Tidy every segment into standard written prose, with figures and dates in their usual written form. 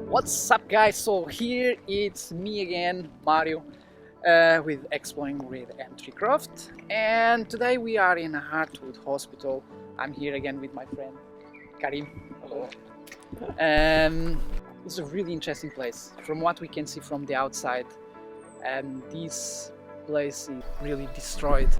What's up, guys? So here it's me again, Mario, with Exploring with Entrycraft, and today we are in Hartwood Hospital. I'm here again with my friend Karim. Hello. It's a really interesting place. From what we can see from the outside, this place is really destroyed.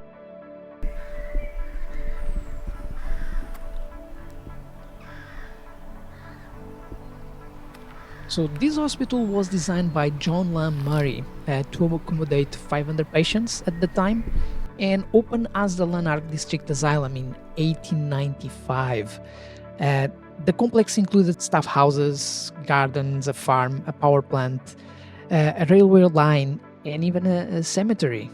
So this hospital was designed by John Lamb Murray to accommodate 500 patients at the time and opened as the Lanark District Asylum in 1895. The complex included staff houses, gardens, a farm, a power plant, a railway line, and even a cemetery.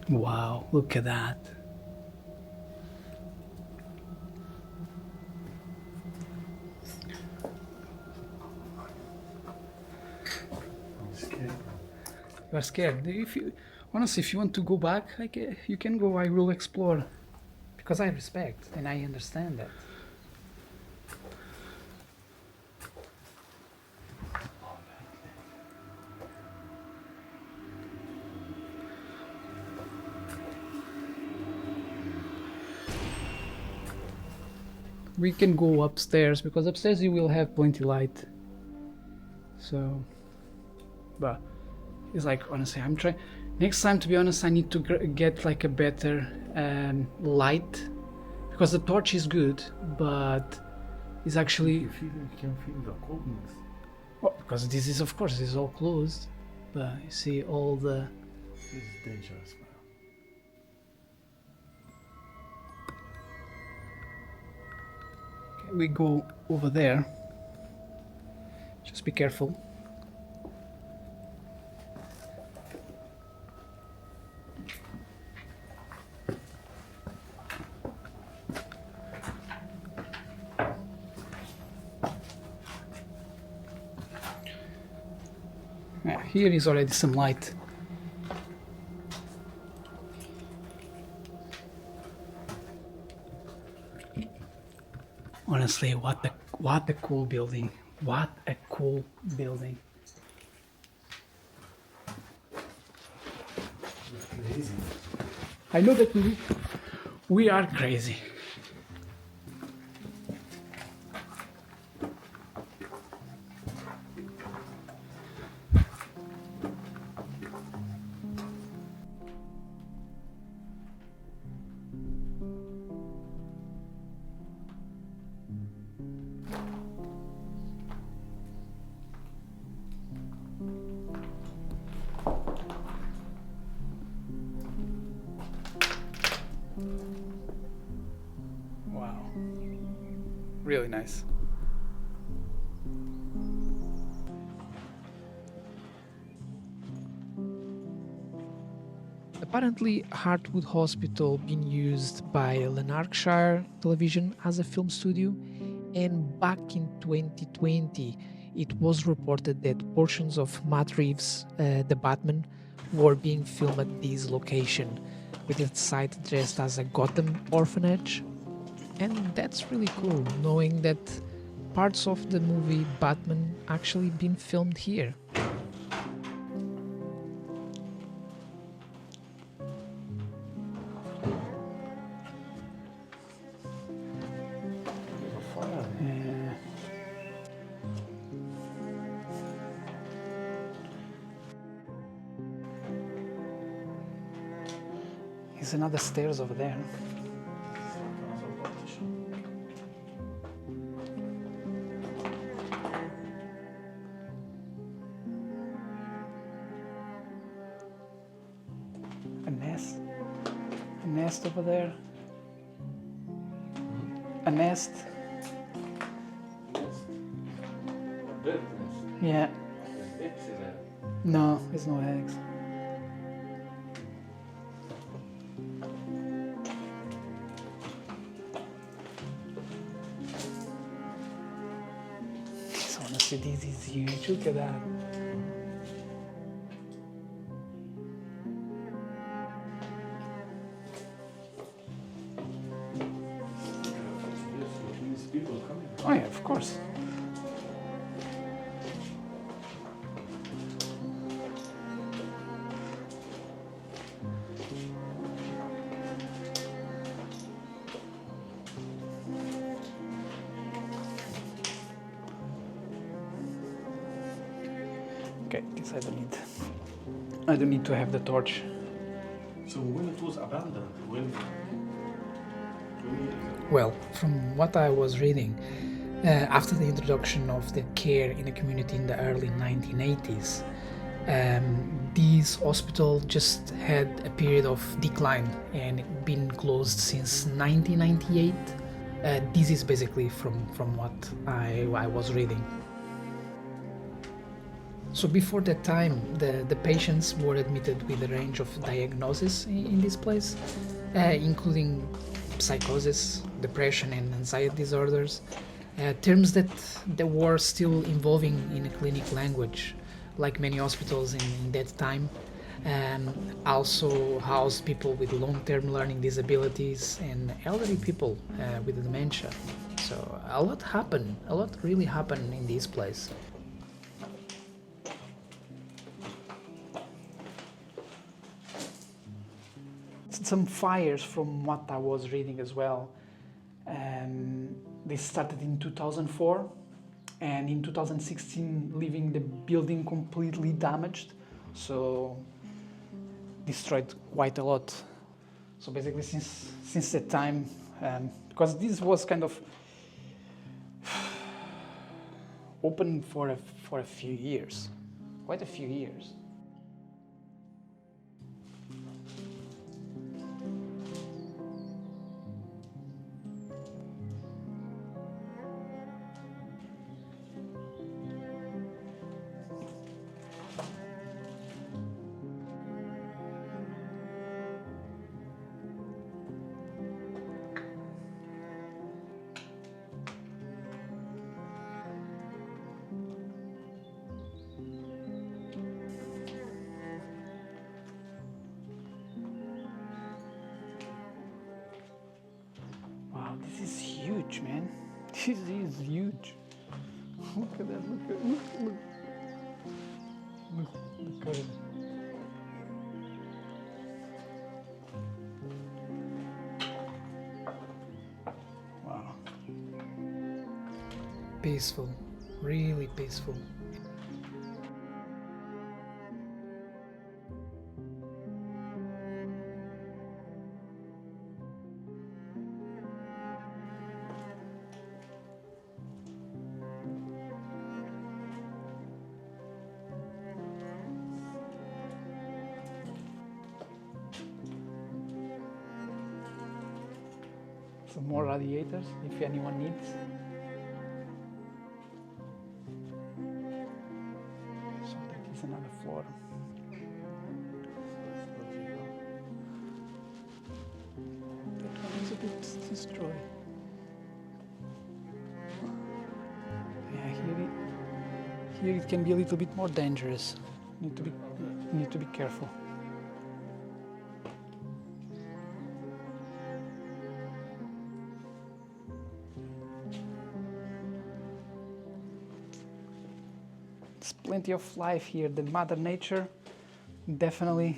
Wow, look at that. I'm scared. You are scared. Honestly, if you want to go back, you can go. I will explore, because I respect and I understand that. We can go upstairs, because upstairs you will have plenty light. So, but it's like, honestly, I'm trying. Next time, to be honest, I need to get like a better light, because the torch is good, but it's actually. You can feel the coldness. Well, because this is, of course, this is all closed, but you see all the. This is dangerous, man. We go over there. Just be careful. Yeah, here is already some light. Honestly, what a cool building. What a cool building. Crazy. I know that we are crazy. Wow. Really nice. Apparently, Hartwood Hospital been used by Lanarkshire Television as a film studio, and back in 2020, it was reported that portions of Matt Reeves' The Batman were being filmed at this location, with its site dressed as a Gotham orphanage. And that's really cool, knowing that parts of the movie Batman actually been filmed here. There's a fire. There's another stairs over there. Another partition. A nest over there. A nest. Bird nest. Yeah. There's eggs in there. No, there's no eggs. So honestly, this is huge. Look at that. Yes, which means people coming. Oh yeah, of course. Okay, guess I don't need to have the torch. So when it was abandoned, when Well, from what I was reading, after the introduction of the care in the community in the early 1980s, this hospital just had a period of decline and been closed since 1998. This is basically from what I was reading. So before that time, the patients were admitted with a range of diagnoses in this place, including psychosis, depression, and anxiety disorders, terms that were still evolving in a clinic language, like many hospitals in that time. Also housed people with long-term learning disabilities and elderly people with dementia. So a lot really happened in this place. Some fires from what I was reading as well. They started in 2004 and in 2016 leaving the building completely damaged, so destroyed quite a lot. So basically since that time, because this was kind of open for a few years, quite a few years. Wow, this is huge, man. This is huge. Look at that, look. Look at it. Wow. Peaceful, really peaceful. Some more radiators if anyone needs. So that is another floor. Here it can be a little bit more dangerous. Need to be careful. There's plenty of life here. The Mother Nature definitely,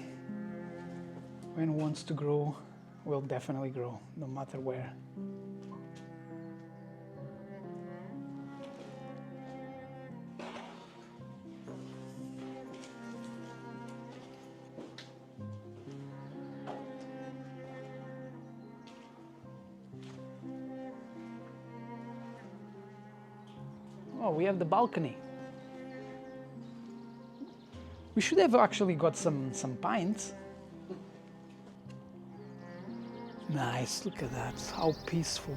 when it wants to grow, will definitely grow, no matter where. Oh, we have the balcony. We should have actually got some pints. Nice, look at that, how peaceful.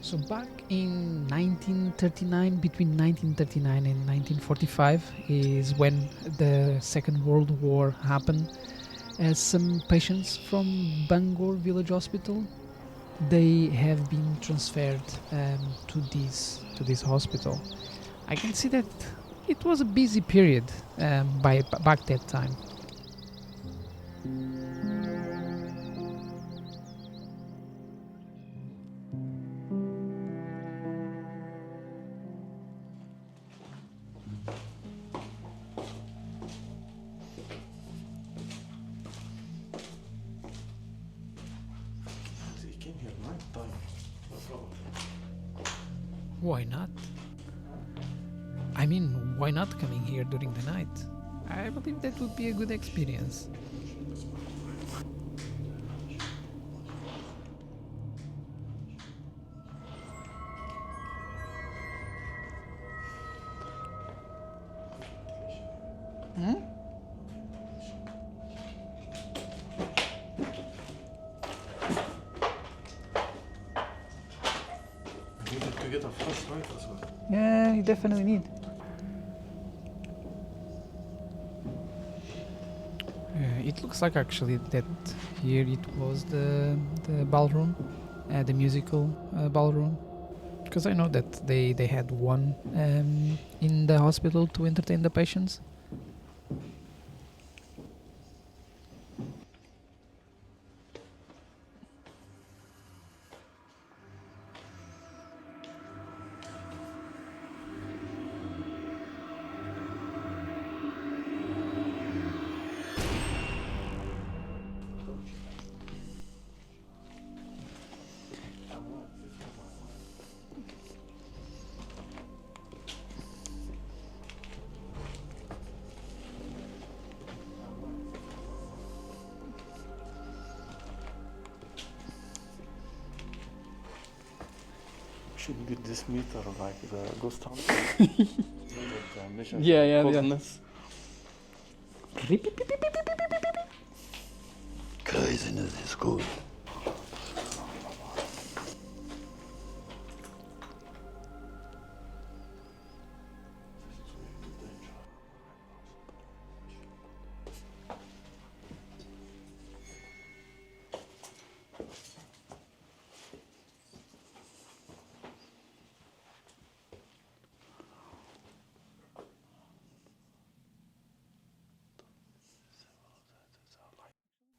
So back in 1939, between 1939 and 1945 is when the Second World War happened. As some patients from Bangor Village Hospital, they have been transferred to this hospital. I can see that it was a busy period back that time. He came here night time. No problem. Why not? I mean, why not coming here during the night? I believe that would be a good experience. I needed to get a flashlight as well. Yeah, you definitely need. It looks like actually that here it was the ballroom, the musical ballroom, because I know that they had one in the hospital to entertain the patients. Should be this meter like the ghost hunt. Yeah. Coldness. Craziness is good.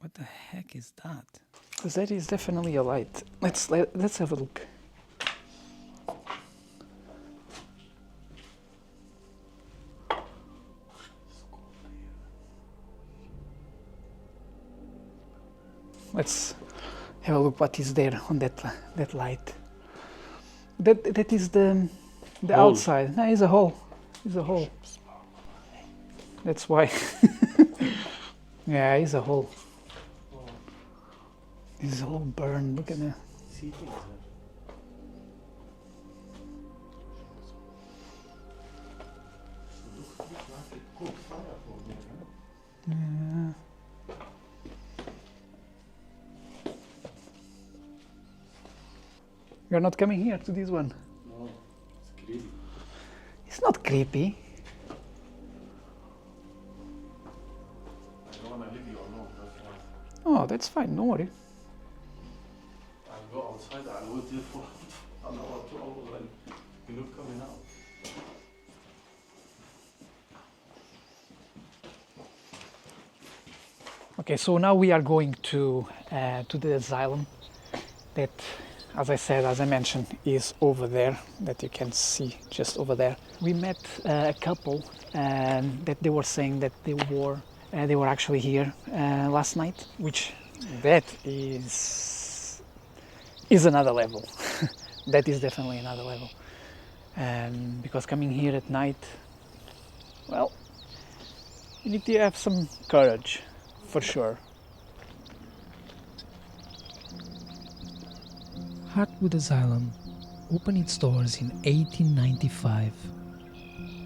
What the heck is that? Because that is definitely a light. Let's have a look. Let's have a look what is there on that light. That is the Hole. outside. No, it's a hole. It's a hole. That's why. Yeah, it's a hole. It's all burned. Look at that. See things Yeah. You're not coming here to this one. No, it's creepy. It's not creepy. I don't wanna leave you alone, that's why. Oh, that's fine, don't worry. I'll go outside, I'll wait here for an hour, 2 hours, and you look coming out. Okay, so now we are going to the asylum that, as I said, as I mentioned, is over there, that you can see just over there. We met a couple that they were saying that they were actually here last night, which that is another level. That is definitely another level. Because coming here at night, well, you need to have some courage, for sure. Hartwood Asylum opened its doors in 1895.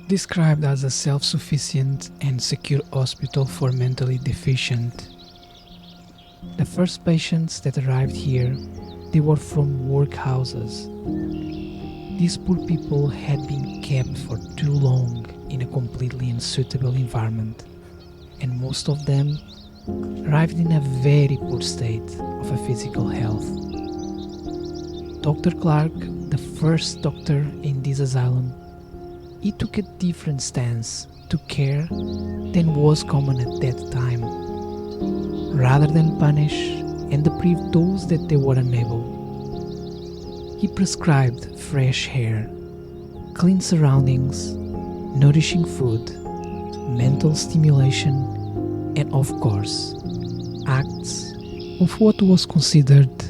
Described as a self-sufficient and secure hospital for mentally deficient. The first patients that arrived here, they were from workhouses. These poor people had been kept for too long in a completely unsuitable environment, and most of them arrived in a very poor state of physical health. Dr. Clark, the first doctor in this asylum, he took a different stance to care than was common at that time. Rather than punish and deprive those that they were unable, he prescribed fresh air, clean surroundings, nourishing food, mental stimulation, and of course, acts of what was considered